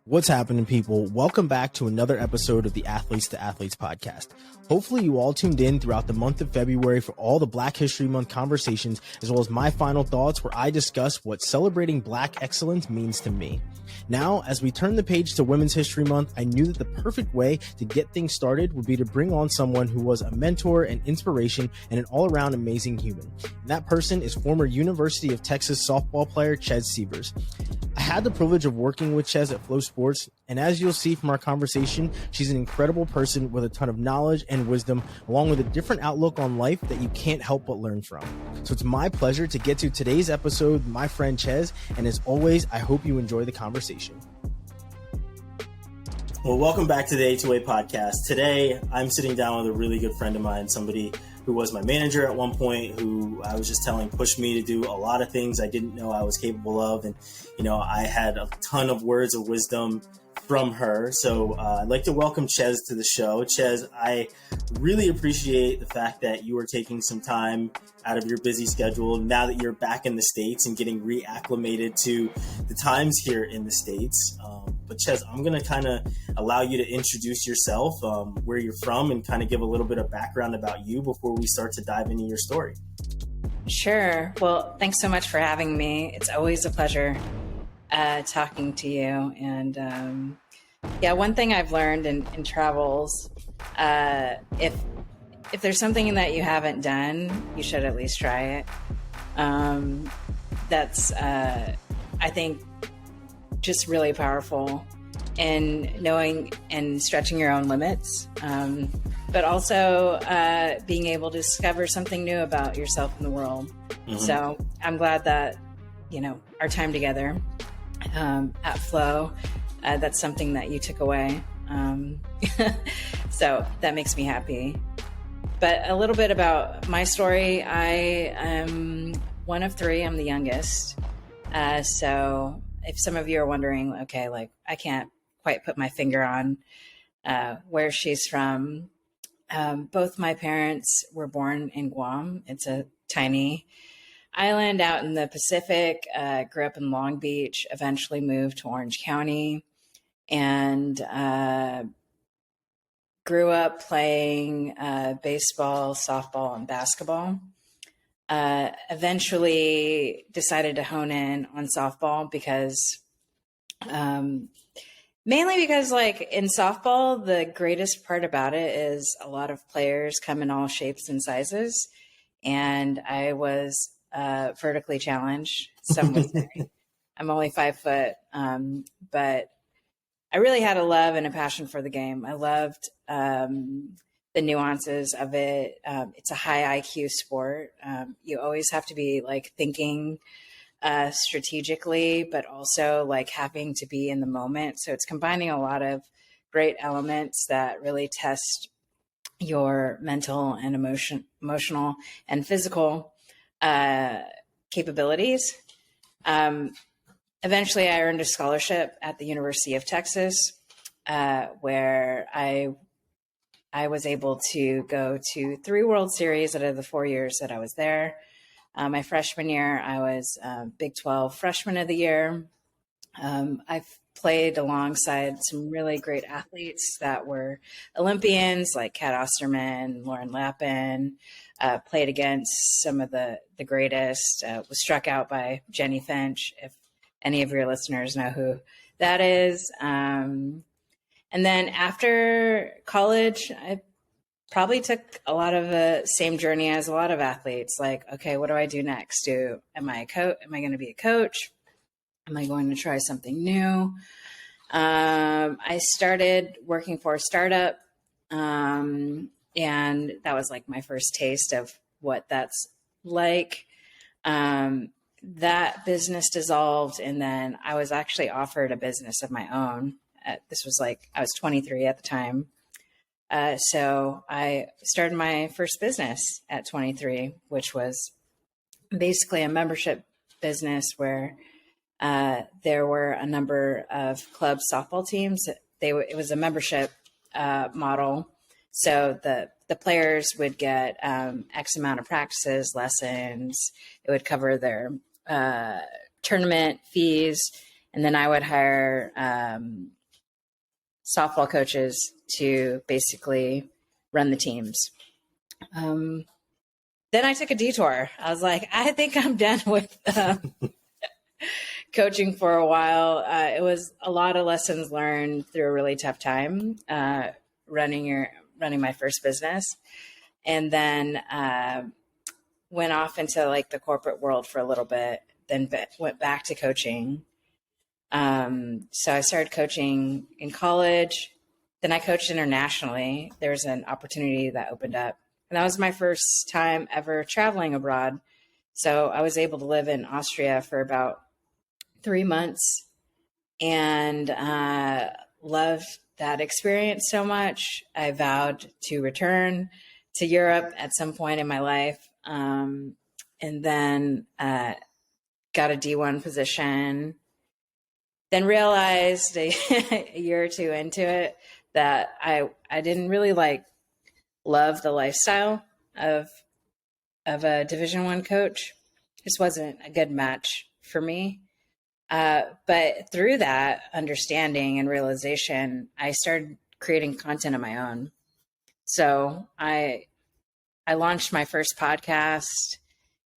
What's happening, people? Welcome back to another episode of the Athletes to Athletes podcast. Hopefully you all tuned in throughout the month of February for all the Black History Month conversations, as well as my final thoughts where I discuss what celebrating Black excellence means to me. Now, as we turn the page to Women's History Month, I knew that the perfect way to get things started would be to bring on someone who was a mentor and inspiration and an all-around amazing human. And that person is former University of Texas softball player Chez Sievers. I had the privilege of working with Chez at Flow Sports, and as you'll see from our conversation, she's an incredible person with a ton of knowledge and wisdom, along with a different outlook on life that you can't help but learn from. So it's my pleasure to get to today's episode with my friend Chez, and as always, I hope you enjoy the conversation. Well, welcome back to the A2A podcast. Today, I'm sitting down with a really good friend of mine, somebody who was my manager at one point, who I was just telling pushed me to do a lot of things I didn't know I was capable of. And, I had a ton of words of wisdom from her. So I'd like to welcome Chez to the show. Chez, I really appreciate the fact that you are taking some time out of your busy schedule now that you're back in the States and getting reacclimated to the times here in the States. But Chez, I'm going to kind of allow you to introduce yourself, where you're from, and kind of give a little bit of background about you before we start to dive into your story. Sure. Well, thanks so much for having me. It's always a pleasure talking to you. And one thing I've learned in travels, if there's something that you haven't done, you should at least try it. That's, I think, just really powerful in knowing and stretching your own limits, but also being able to discover something new about yourself and the world. Mm-hmm. So I'm glad that, our time together at Flow, that's something that you took away. So that makes me happy. But a little bit about my story. I am one of three. I'm the youngest. So if some of you are wondering, okay, I can't quite put my finger on where she's from. Both my parents were born in Guam. It's a tiny island out in the Pacific. Grew up in Long Beach, eventually moved to Orange County, and grew up playing baseball, softball, and basketball. Eventually decided to hone in on softball because, mainly because in softball, the greatest part about it is a lot of players come in all shapes and sizes. And I was vertically challenged. Some would say I'm only 5 foot. But I really had a love and a passion for the game. I loved, the nuances of it. It's a high IQ sport. You always have to be thinking strategically, but also having to be in the moment. So it's combining a lot of great elements that really test your mental and emotional and physical capabilities. Eventually I earned a scholarship at the University of Texas, where I was able to go to 3 World Series out of the 4 years that I was there. My freshman year, I was Big 12 Freshman of the Year. I've played alongside some really great athletes that were Olympians, like Kat Osterman, Lauren Lappin. Played against some of the greatest. Was struck out by Jenny Finch, if any of your listeners know who that is. And then after college, I probably took a lot of the same journey as a lot of athletes. Okay, what do I do next? Am I a coach? Am I going to be a coach? Am I going to try something new? I started working for a startup, and that was my first taste of what that's like. That business dissolved, and then I was actually offered a business of my own. This was I was 23 at the time. So I started my first business at 23, which was basically a membership business where there were a number of club softball teams. It was a membership model. So the players would get X amount of practices, lessons. It would cover their tournament fees. And then I would hire softball coaches to basically run the teams. Then I took a detour. I was like, I think I'm done with coaching for a while. It was a lot of lessons learned through a really tough time running my first business, and then went off into like the corporate world for a little bit. Then went back to coaching. So I started coaching in college. Then I coached internationally. There was an opportunity that opened up. And that was my first time ever traveling abroad. So I was able to live in Austria for about 3 months and loved that experience so much. I vowed to return to Europe at some point in my life. And then got a D1 position. Then realized a year or two into it that I didn't really love the lifestyle of a Division I coach. This wasn't a good match for me. But through that understanding and realization, I started creating content of my own. So I launched my first podcast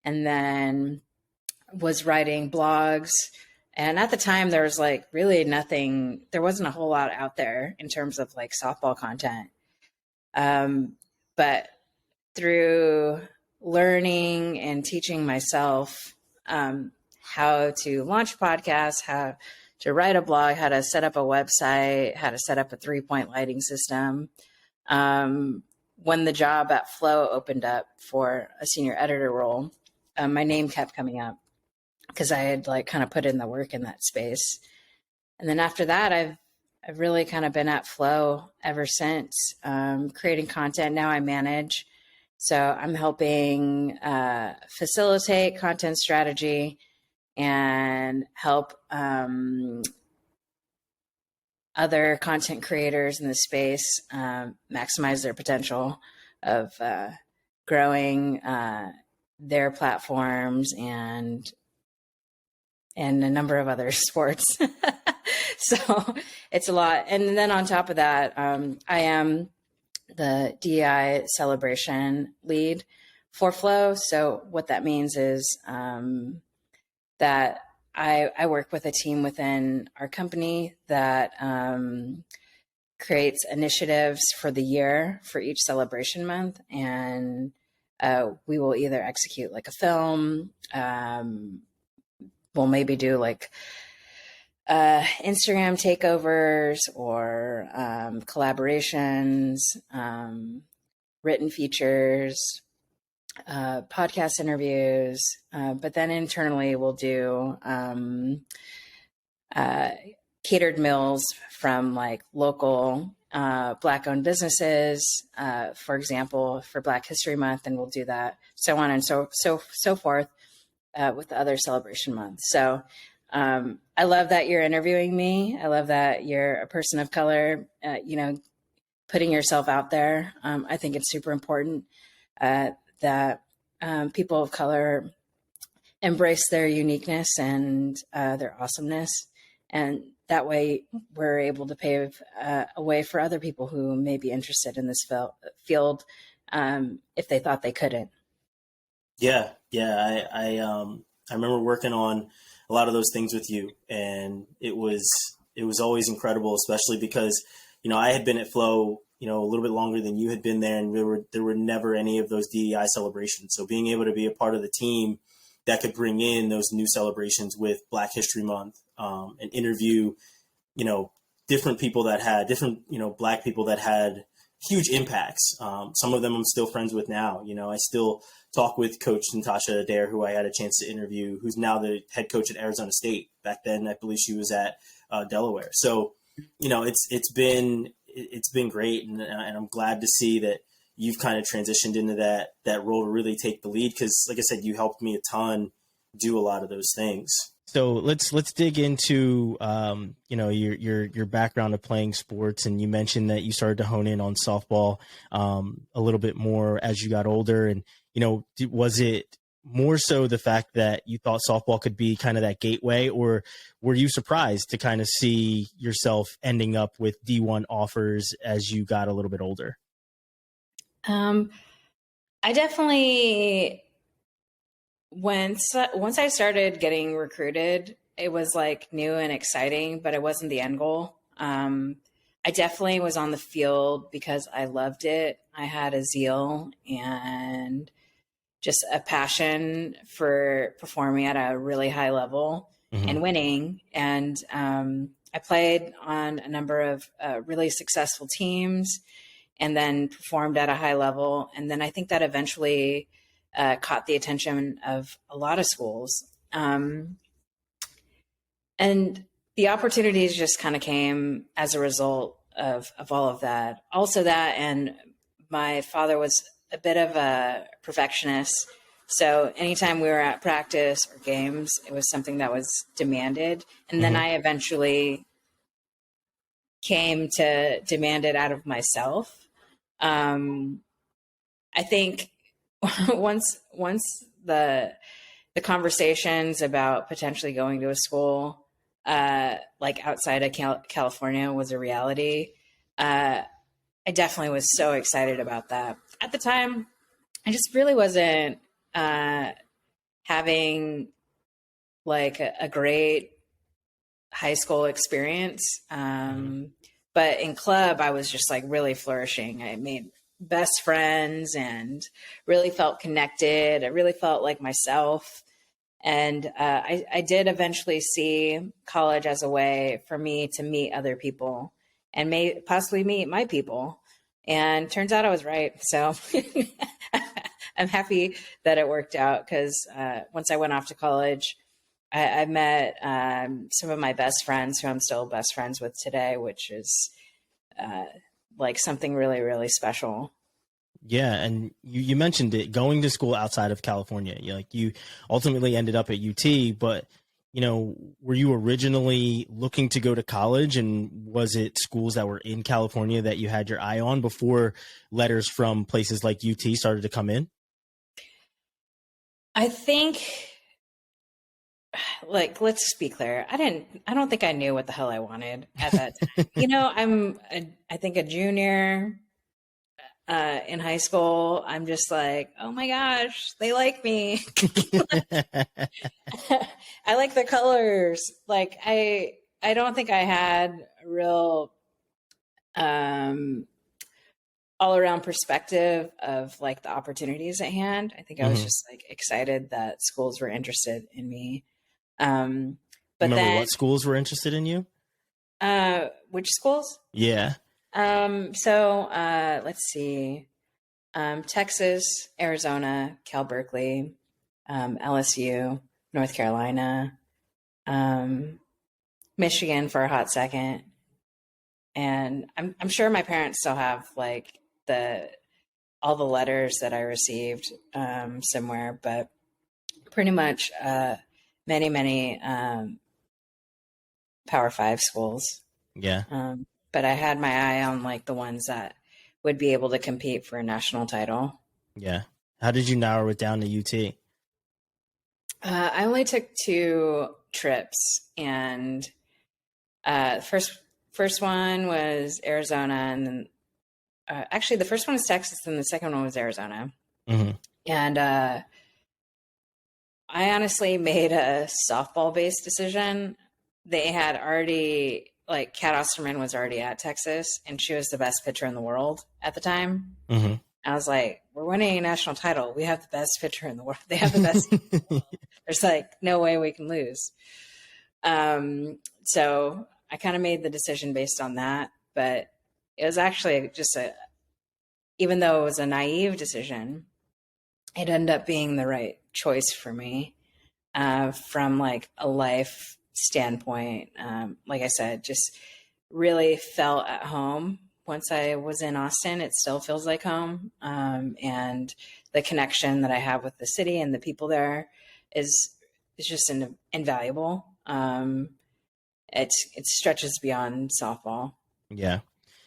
and then was writing blogs. And at the time there was really nothing, there wasn't a whole lot out there in terms of softball content. But through learning and teaching myself how to launch a podcast, how to write a blog, how to set up a website, how to set up a 3-point lighting system. When the job at Flow opened up for a senior editor role, my name kept coming up because I had kind of put in the work in that space. And then after that, I've really kind of been at Flow ever since, creating content. Now I manage. So I'm helping facilitate content strategy and help other content creators in the space maximize their potential of growing their platforms and a number of other sports. So it's a lot. And then on top of that, I am the DEI celebration lead for Flow. So what that means is that I work with a team within our company that creates initiatives for the year for each celebration month. And we will either execute a film, we'll maybe do Instagram takeovers or collaborations, written features, podcast interviews, but then internally we'll do catered meals from local Black-owned businesses, for example, for Black History Month, and we'll do that, so on and so forth with the other celebration months. So I love that you're interviewing me. I love that you're a person of color, putting yourself out there. I think it's super important that people of color embrace their uniqueness and their awesomeness. And that way we're able to pave a way for other people who may be interested in this field if they thought they couldn't. Yeah. I remember working on a lot of those things with you, and it was always incredible, especially because, I had been at Flow, a little bit longer than you had been there, and there were never any of those DEI celebrations. So being able to be a part of the team that could bring in those new celebrations with Black History Month, and interview, different people that had Black people that had huge impacts. Some of them I'm still friends with now. I still talk with Coach Natasha Adair, who I had a chance to interview, who's now the head coach at Arizona State. Back then, I believe she was at Delaware. So, it's been great, and I'm glad to see that you've kind of transitioned into that role to really take the lead, because, like I said, you helped me a ton do a lot of those things. So let's dig into your background of playing sports, and you mentioned that you started to hone in on softball a little bit more as you got older. And was it more so the fact that you thought softball could be kind of that gateway, or were you surprised to kind of see yourself ending up with D1 offers as you got a little bit older? I definitely, once I started getting recruited, it was like new and exciting, but it wasn't the end goal. I definitely was on the field because I loved it. I had a zeal and just a passion for performing at a really high level and winning. And I played on a number of really successful teams and then performed at a high level. And then I think that eventually caught the attention of a lot of schools. And the opportunities just kind of came as a result of all of that. Also that, and my father was a bit of a perfectionist. So anytime we were at practice or games, it was something that was demanded. And then I eventually came to demand it out of myself. I think once the conversations about potentially going to a school like outside of California was a reality, I definitely was so excited about that. At the time, I just really wasn't having like a great high school experience. But in club, I was just like really flourishing. I made best friends and really felt connected. I really felt like myself. And I did eventually see college as a way for me to meet other people and may possibly meet my people. And turns out I was right. So I'm happy that it worked out because once I went off to college, I met some of my best friends who I'm still best friends with today, which is like something really, really special. Yeah, and you mentioned it, going to school outside of California. You ultimately ended up at UT, but were you originally looking to go to college, and was it schools that were in California that you had your eye on before letters from places like UT started to come in? I think, like, let's just be clear. I don't think I knew what the hell I wanted at that time. I think a junior in high school. I'm just like, oh my gosh, they like me. I like the colors. Like, I don't think I had a real all around perspective of like the opportunities at hand. I think I was just like excited that schools were interested in me. But Remember then, what schools were interested in you? which schools? Yeah. So let's see. Texas, Arizona, Cal Berkeley, LSU, North Carolina, Michigan for a hot second. And I'm sure my parents still have like all the letters that I received somewhere, but pretty much many Power 5 schools. Yeah. But I had my eye on like the ones that would be able to compete for a national title. Yeah. How did you narrow it down to UT? I only took 2 trips, and first one was Arizona, and then actually the first one was Texas, and the second one was Arizona. And I honestly made a softball-based decision. They had already, like, Kat Osterman was already at Texas, and she was the best pitcher in the world at the time. I was like, we're winning a national title. We have the best pitcher in the world. They have the best. There's like no way we can lose. So I kind of made the decision based on that, but it was actually just even though it was a naive decision, it ended up being the right choice for me from like a life standpoint. Like I said, just really felt at home. Once I was in Austin, it still feels like home. And the connection that I have with the city and the people there is just invaluable. It stretches beyond softball. Yeah.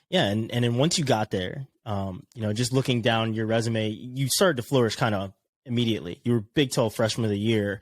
Yeah. And then once you got there, just looking down your resume, you started to flourish kind of immediately. You were Big 12 freshman of the year,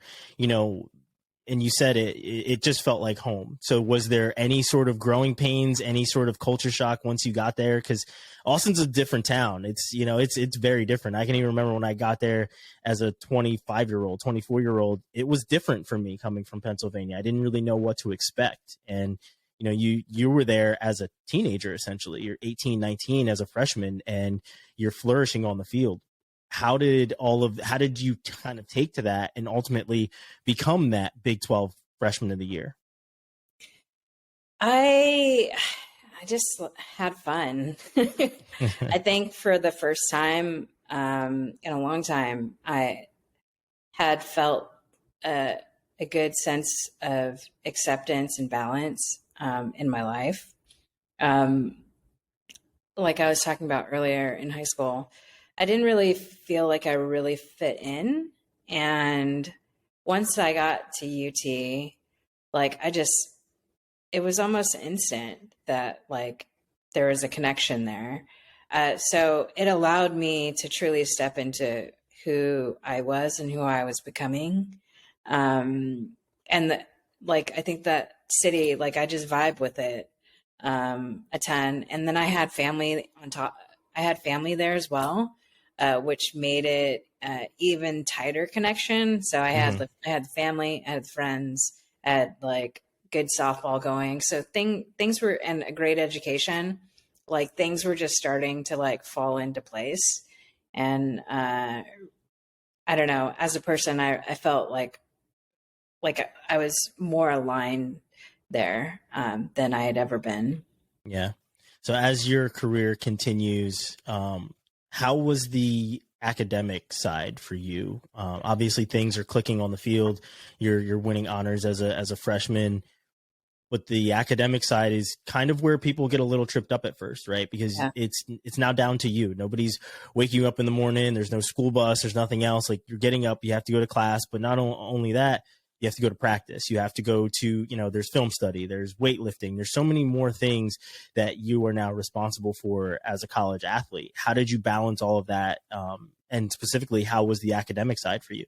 and you said it just felt like home. So was there any sort of growing pains, any sort of culture shock once you got there? Because Austin's a different town. It's very different. I can even remember when I got there as a 25-year-old, 24-year-old, it was different for me coming from Pennsylvania. I didn't really know what to expect. And, you were there as a teenager, essentially. You're 18, 19 as a freshman, and you're flourishing on the field. How did you kind of take to that and ultimately become that Big 12 freshman of the year? I just had fun. I think for the first time in a long time, I had felt a good sense of acceptance and balance in my life. Like I was talking about earlier in high school, I didn't really feel like I really fit in. And once I got to UT, it was almost instant that there was a connection there. So it allowed me to truly step into who I was and who I was becoming. I think that city, I just vibe with it a ton. And then I had family on top. I had family there as well, which made it even tighter connection. So I had I had family, I had friends, I had good softball going. So things were, and a great education. Things were just starting to fall into place. And I don't know, as a person, I felt like I was more aligned there than I had ever been. Yeah. So as your career continues, how was the academic side for you? Obviously things are clicking on the field. You're winning honors as a freshman, but the academic side is kind of where people get a little tripped up at first, right? Because it's now down to you. Nobody's waking you up in the morning. There's no school bus. There's nothing else. You're getting up, you have to go to class, but not only that, you have to go to practice. You have to go to, there's film study, there's weightlifting. There's so many more things that you are now responsible for as a college athlete. How did you balance all of that? And specifically, how was the academic side for you?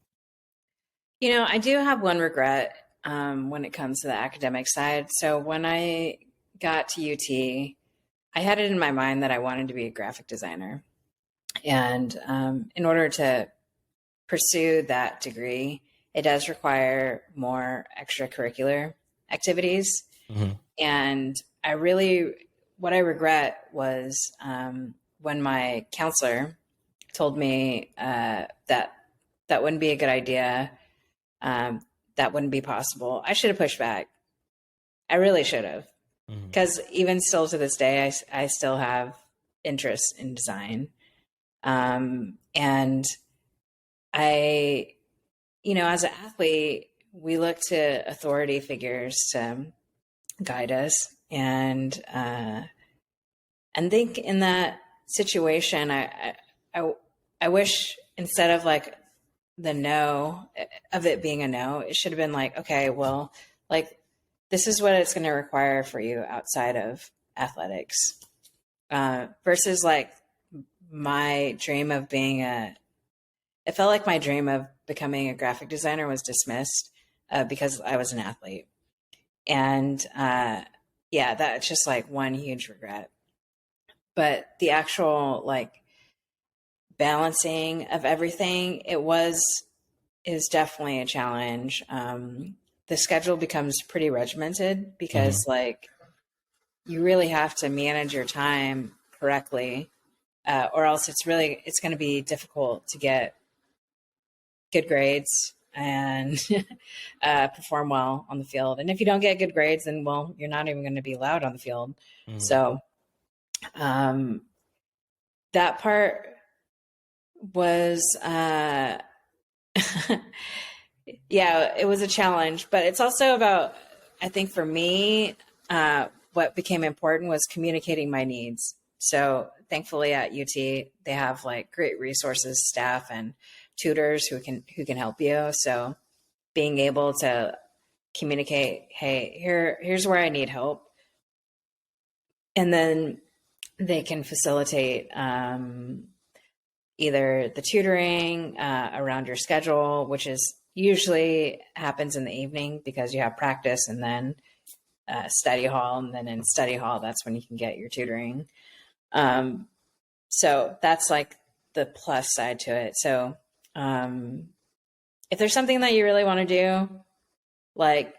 I do have one regret when it comes to the academic side. So when I got to UT, I had it in my mind that I wanted to be a graphic designer. And in order to pursue that degree, it does require more extracurricular activities. Mm-hmm. And what I regret was when my counselor told me that wouldn't be a good idea, that wouldn't be possible. I should have pushed back. I really should have. Because even still to this day, I still have interest in design. And as an athlete, we look to authority figures to guide us, and think in that situation, I wish instead of the no of it being a no, it should have been okay, well, this is what it's going to require for you outside of athletics, versus my dream of being it felt like my dream of becoming a graphic designer was dismissed because I was an athlete. And that's just one huge regret. But the actual balancing of everything, is definitely a challenge. The schedule becomes pretty regimented because you really have to manage your time correctly, or else it's going to be difficult to get good grades and perform well on the field. And if you don't get good grades, then, well, you're not even going to be allowed on the field. So that part was, it was a challenge, but it's also about, I think for me, what became important was communicating my needs. So thankfully at UT, they have great resources, staff, and tutors who can help you. So being able to communicate, hey, here's where I need help. And then they can facilitate either the tutoring around your schedule, which is usually happens in the evening because you have practice, and then study hall. And then in study hall, that's when you can get your tutoring. So that's like the plus side to it. So if there's something that you really want to do, like,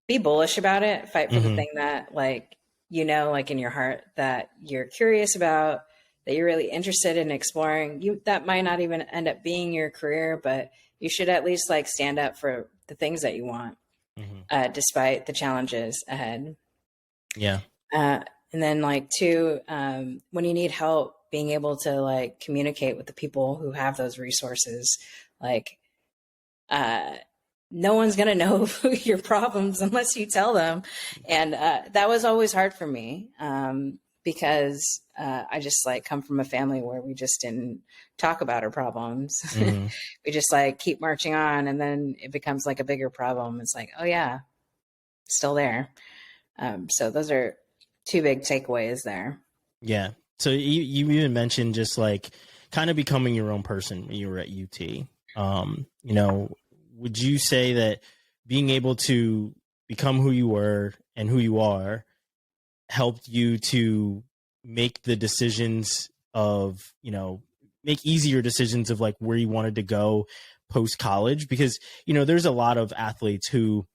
be bullish about it, fight for the thing that, like, like in your heart that you're curious about, that you're really interested in exploring. That might not even end up being your career, but you should at least like stand up for the things that you want, despite the challenges ahead. Yeah. And then like two, when you need help, being able to like communicate with the people who have those resources, like, no one's going to know your problems unless you tell them. And that was always hard for me because I just like come from a family where we just didn't talk about our problems. We just like keep marching on, and then it becomes like a bigger problem. It's like, oh yeah, still there. So those are two big takeaways there. Yeah. So you even mentioned just like kind of becoming your own person when you were at UT. Would you say that being able to become who you were and who you are helped you to make the decisions of, make easier decisions of like where you wanted to go post college? Because, there's a lot of athletes who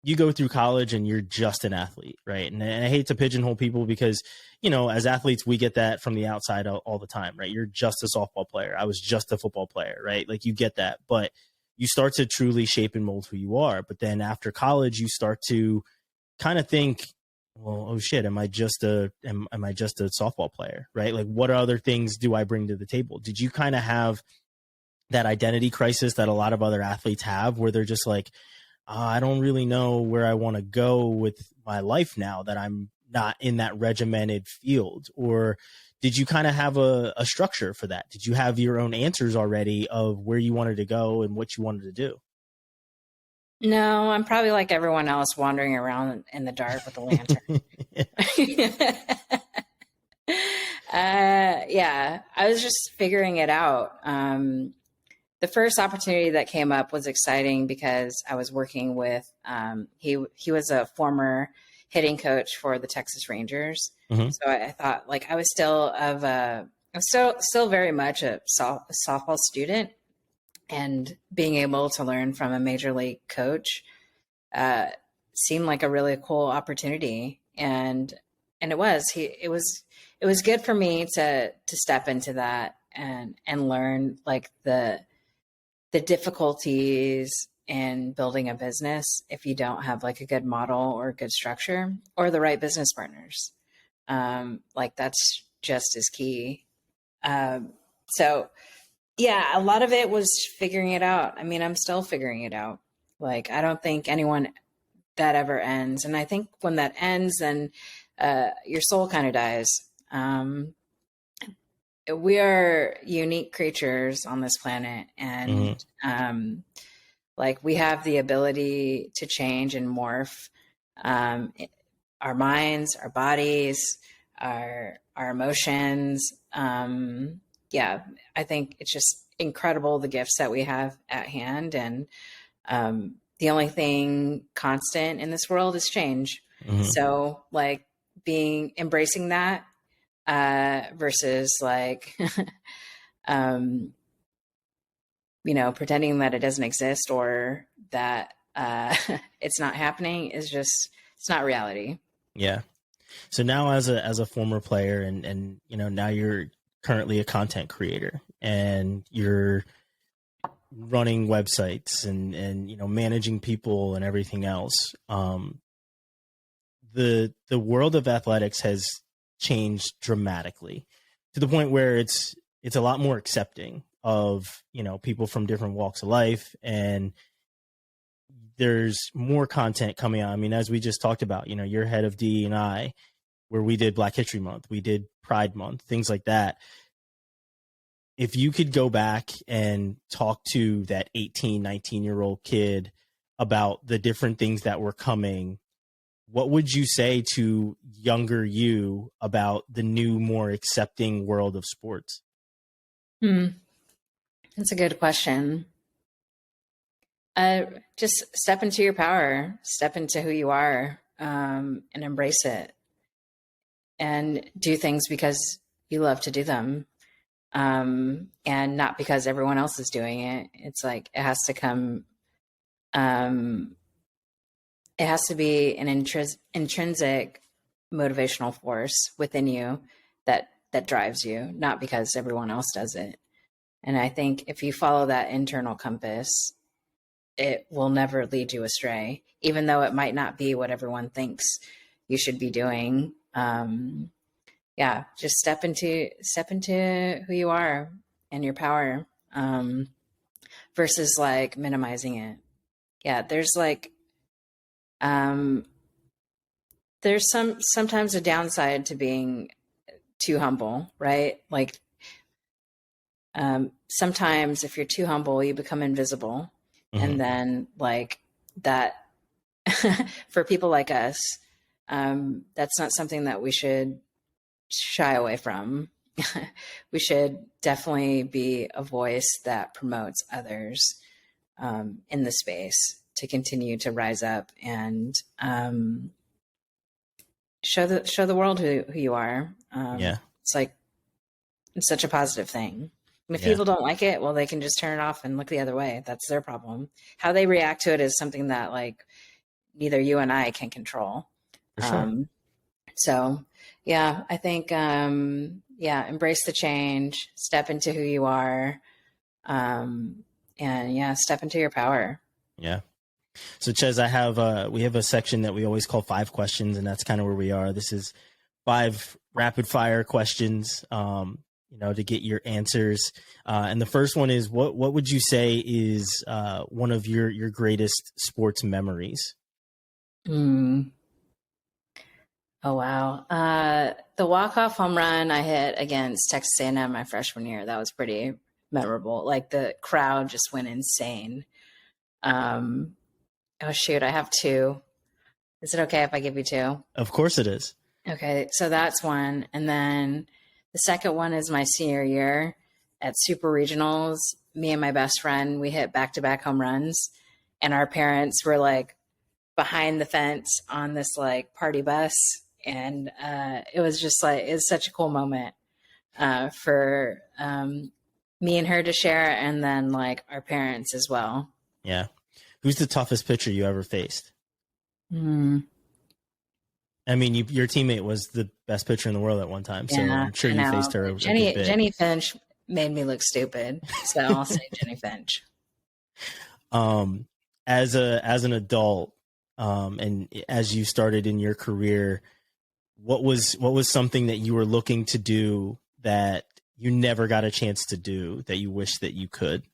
you go through college and you're just an athlete, right? And I hate to pigeonhole people because, as athletes, we get that from the outside all the time, right? You're just a softball player. I was just a football player, right? Like, you get that, but you start to truly shape and mold who you are. But then after college, you start to kind of think, well, oh shit, am I just a softball player, right? Like, what other things do I bring to the table? Did you kind of have that identity crisis that a lot of other athletes have, where they're just like, I don't really know where I want to go with my life now that I'm not in that regimented field? Or did you kind of have a structure for that? Did you have your own answers already of where you wanted to go and what you wanted to do? No, I'm probably like everyone else, wandering around in the dark with a lantern. Yeah, I was just figuring it out. The first opportunity that came up was exciting because I was working with, he was a former hitting coach for the Texas Rangers. So I thought, like, I was still very much a softball student, and being able to learn from a major league coach seemed like a really cool opportunity. And it was good for me to step into that and learn like the difficulties in building a business if you don't have like a good model or a good structure or the right business partners. Like, that's just as key. So yeah, a lot of it was figuring it out. I mean, I'm still figuring it out. Like, I don't think anyone that ever ends. And I think when that ends, then your soul kind of dies. We are unique creatures on this planet, and like, we have the ability to change and morph our minds, our bodies, our emotions. Yeah, I think it's just incredible, the gifts that we have at hand. And the only thing constant in this world is change. So like, embracing that versus like, pretending that it doesn't exist or that it's not happening it's not reality. Yeah. So now as a former player and now you're currently a content creator and you're running websites and managing people and everything else. The world of athletics has changed dramatically to the point where it's a lot more accepting of, people from different walks of life, and there's more content coming out. I mean, as we just talked about, you're head of DE&I, where we did Black History Month, we did Pride Month, things like that. If you could go back and talk to that 18, 19-year-old kid about the different things that were coming, what would you say to younger you about the new, more accepting world of sports? That's a good question. Just step into your power, step into who you are, and embrace it, and do things because you love to do them, and not because everyone else is doing it. It's like it has to come. It has to be an intrinsic motivational force within you that drives you, not because everyone else does it. And I think if you follow that internal compass, it will never lead you astray, even though it might not be what everyone thinks you should be doing. Just step into who you are and your power, versus like minimizing it. Yeah, there's sometimes a downside to being too humble, right? Like, sometimes if you're too humble, you become invisible. Mm-hmm. And then like that, for people like us, that's not something that we should shy away from. We should definitely be a voice that promotes others, in the space to continue to rise up and, show the world who you are. It's like, it's such a positive thing. And if people don't like it, well, they can just turn it off and look the other way. That's their problem. How they react to it is something that like neither you and I can control. For sure. So yeah, I think, embrace the change, step into who you are. And step into your power. Yeah. So Ches, we have a section that we always call 5 questions, and that's kind of where we are. This is 5 rapid fire questions, to get your answers. And the first one is, what would you say is one of your greatest sports memories? Oh, wow. The walk-off home run I hit against Texas A&M my freshman year, that was pretty memorable. Like the crowd just went insane. Oh shoot, I have 2. Is it okay if I give you 2? Of course it is. Okay, so that's one. And then the second one is my senior year at Super Regionals. Me and my best friend, we hit back-to-back home runs, and our parents were like behind the fence on this like party bus. And it was just like, it was such a cool moment for me and her to share, and then like our parents as well. Yeah. Who's the toughest pitcher you ever faced? I mean, your teammate was the best pitcher in the world at one time, so I'm sure you faced her. Jenny Finch made me look stupid, so I'll say Jenny Finch. As an adult, and as you started in your career, what was something that you were looking to do that you never got a chance to do that you wish that you could?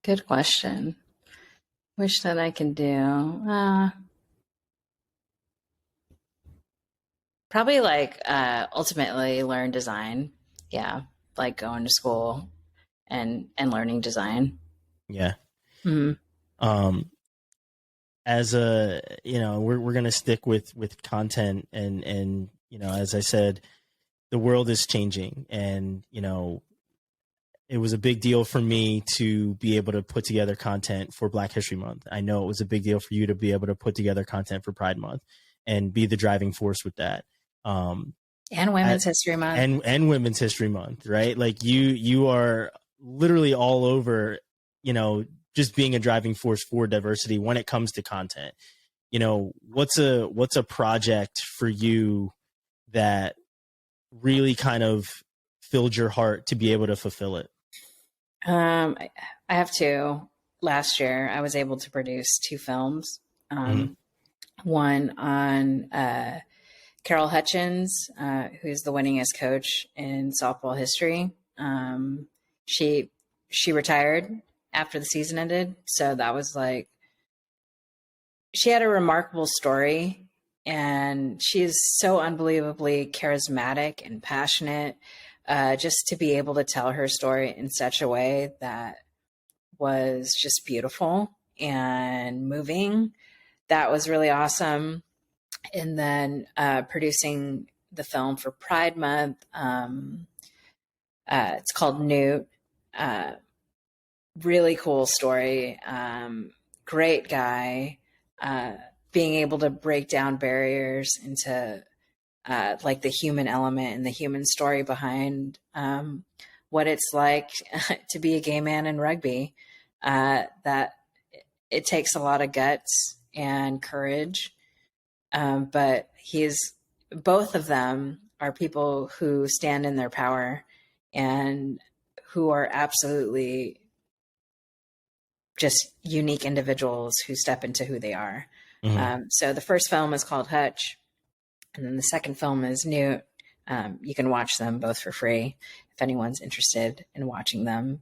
Good question. Wish that I could do. Probably like ultimately learn design. Yeah, like going to school and learning design. Yeah. Mm-hmm. As we're gonna stick with content, and as I said, the world is changing, and it was a big deal for me to be able to put together content for Black History Month. I know it was a big deal for you to be able to put together content for Pride Month and be the driving force with that. And Women's History Month. And Women's History Month, right? Like you are literally all over, just being a driving force for diversity when it comes to content. What's a project for you that really kind of filled your heart to be able to fulfill it? I have 2. Last year, I was able to produce 2 films. One on Carol Hutchins, who's the winningest coach in softball history. She retired after the season ended, so that was like, she had a remarkable story, and she is so unbelievably charismatic and passionate. just to be able to tell her story in such a way that was just beautiful and moving. That was really awesome. And then producing the film for Pride Month. It's called Newt. Really cool story. Great guy. Being able to break down barriers into like the human element and the human story behind what it's like to be a gay man in rugby. That it takes a lot of guts and courage. But both of them are people who stand in their power and who are absolutely just unique individuals who step into who they are. Mm-hmm. So the first film is called Hutch, and then the second film is Newt. You can watch them both for free if anyone's interested in watching them.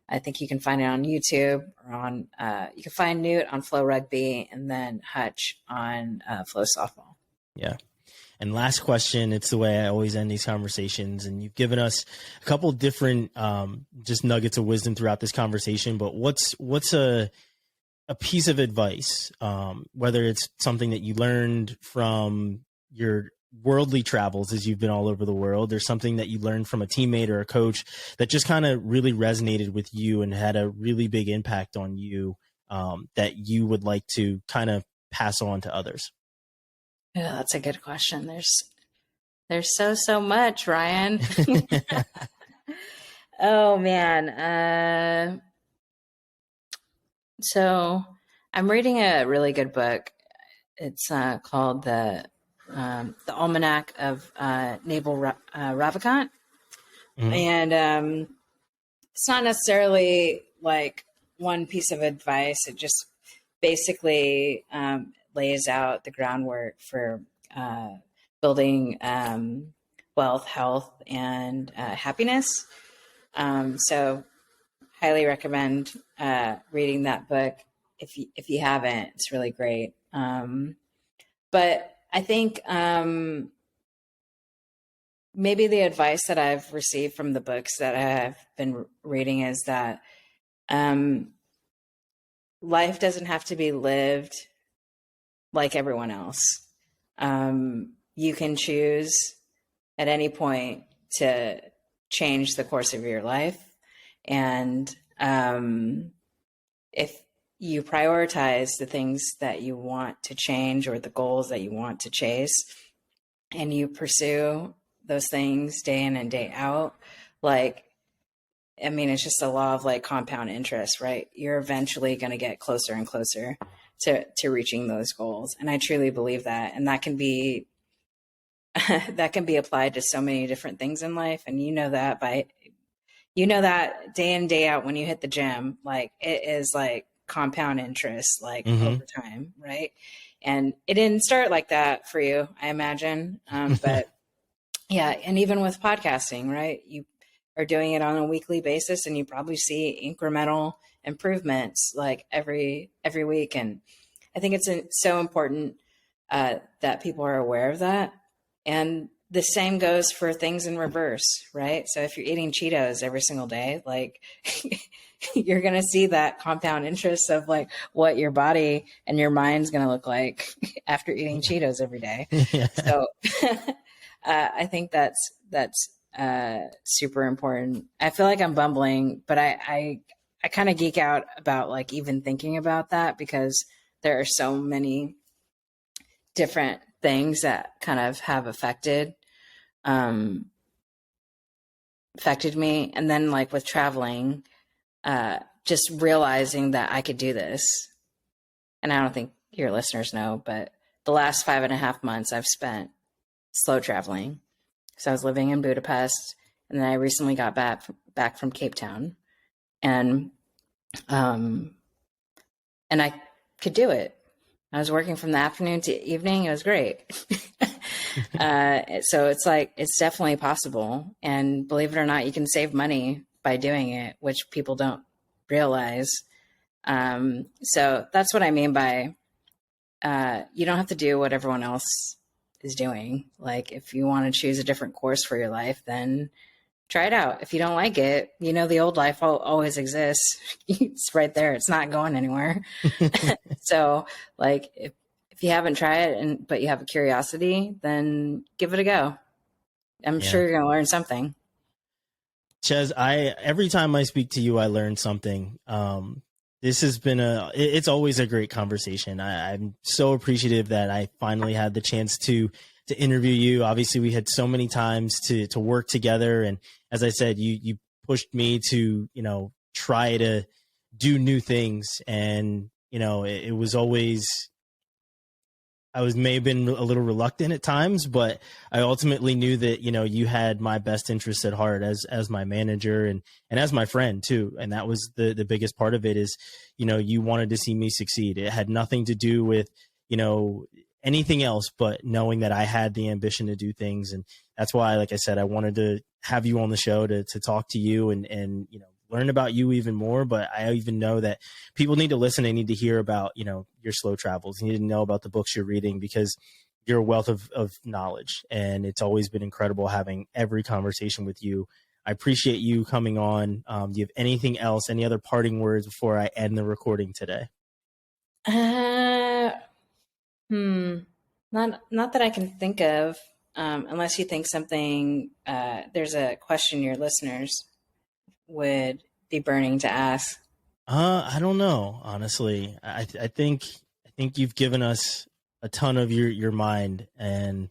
I think you can find it on YouTube or on, you can find Newt on Flow Rugby and then Hutch on Flow Softball. Yeah. And last question, it's the way I always end these conversations. And you've given us a couple different just nuggets of wisdom throughout this conversation. But what's a piece of advice, whether it's something that you learned from your worldly travels as you've been all over the world, or something that you learned from a teammate or a coach that just kind of really resonated with you and had a really big impact on you, that you would like to kind of pass on to others? Yeah, that's a good question. There's so much, Ryan. Oh man. So I'm reading a really good book. It's called the Almanac of Naval Ravikant. Mm-hmm. And it's not necessarily like one piece of advice. It just basically lays out the groundwork for building wealth, health, and happiness. So highly recommend reading that book if you haven't. It's really great. But I think maybe the advice that I've received from the books that I've been reading is that life doesn't have to be lived like everyone else. You can choose at any point to change the course of your life. And if you prioritize the things that you want to change or the goals that you want to chase, and you pursue those things day in and day out, like, I mean, it's just a law of like compound interest, right? You're eventually going to get closer and closer to reaching those goals. And I truly believe that. And that can be, that can be applied to so many different things in life. And you know that day in, day out, when you hit the gym, like it is like compound interest, like mm-hmm. over time. Right. And it didn't start like that for you, I imagine. But yeah. And even with podcasting, right, you are doing it on a weekly basis and you probably see incremental improvements like every week. And I think it's so important that people are aware of that. And the same goes for things in reverse, right? So if you're eating Cheetos every single day, like you're going to see that compound interest of like what your body and your mind's going to look like after eating Cheetos every day. Yeah. So I think that's super important. I feel like I'm bumbling, but I kind of geek out about like even thinking about that because there are so many different things that kind of have affected me. And then like with traveling, just realizing that I could do this. And I don't think your listeners know, but the last 5.5 months I've spent slow traveling. So I was living in Budapest, and then I recently got back from Cape Town, and I could do it. I was working from the afternoon to evening. It was great. So it's like, it's definitely possible. And believe it or not, you can save money by doing it, which people don't realize. So that's what I mean by, you don't have to do what everyone else is doing. Like if you want to choose a different course for your life, then try it out. If you don't like it, the old life always exists. It's right there. It's not going anywhere. So like if you haven't tried it but you have a curiosity, then give it a go. I'm sure you're going to learn something. Ches, every time I speak to you, I learn something. This has been it's always a great conversation. I'm so appreciative that I finally had the chance to interview you. Obviously we had so many times to work together. And as I said, you pushed me to, try to do new things. And, it was always, I may have been a little reluctant at times, but I ultimately knew that, you had my best interests at heart as my manager and as my friend too. And that was the biggest part of it is, you wanted to see me succeed. It had nothing to do with, anything else, but knowing that I had the ambition to do things. And that's why, like I said, I wanted to have you on the show to talk to you and, learn about you even more. But I even know that people need to listen. They need to hear about, your slow travels. You need to know about the books you're reading because you're a wealth of knowledge. And it's always been incredible having every conversation with you. I appreciate you coming on. Do you have anything else, any other parting words before I end the recording today? Not that I can think of, unless you think something, there's a question your listeners would be burning to ask. I don't know, honestly. I think you've given us a ton of your mind, and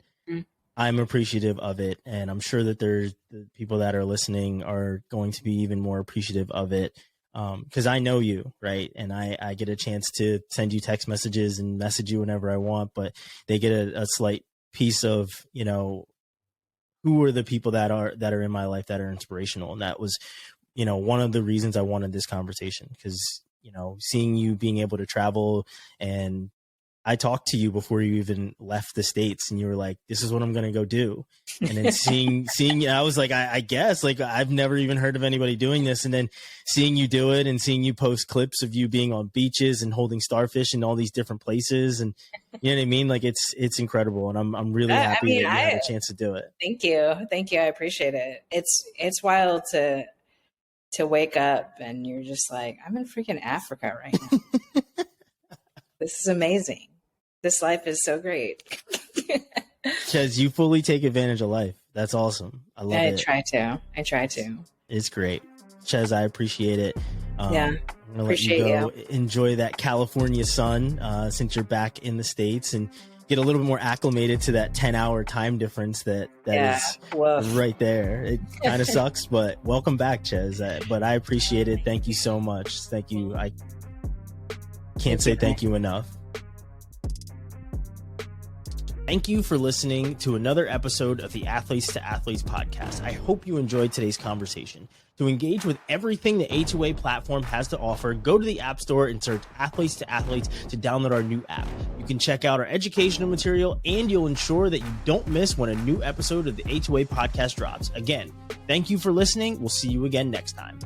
I'm appreciative of it. And I'm sure that the people that are listening are going to be even more appreciative of it. Cause I know you, right? And I get a chance to send you text messages and message you whenever I want, but they get a slight piece of, who are the people that are in my life that are inspirational. And that was, one of the reasons I wanted this conversation, because, seeing you being able to travel, and I talked to you before you even left the States and you were like, this is what I'm going to go do. And then seeing, I was like, I guess like I've never even heard of anybody doing this. And then seeing you do it and seeing you post clips of you being on beaches and holding starfish in all these different places. And you know what I mean? Like it's incredible. And I'm really happy that you had a chance to do it. Thank you. Thank you. I appreciate it. It's wild to wake up and you're just like, I'm in freaking Africa right now. This is amazing. This life is so great. Ches, you fully take advantage of life. That's awesome. I love it. I try to. It's great. Ches, I appreciate it. I'm going to let you go enjoy that California sun since you're back in the States and get a little bit more acclimated to that 10-hour time difference that is right there. It kind of sucks, but welcome back, Ches. But I appreciate it. Thank you so much. Thank you. I can't say thank you enough. Thank you for listening to another episode of the Athletes to Athletes podcast. I hope you enjoyed today's conversation. To engage with everything the A2A platform has to offer, go to the App Store and search Athletes to Athletes to download our new app. You can check out our educational material, and you'll ensure that you don't miss when a new episode of the A2A podcast drops. Again, thank you for listening. We'll see you again next time.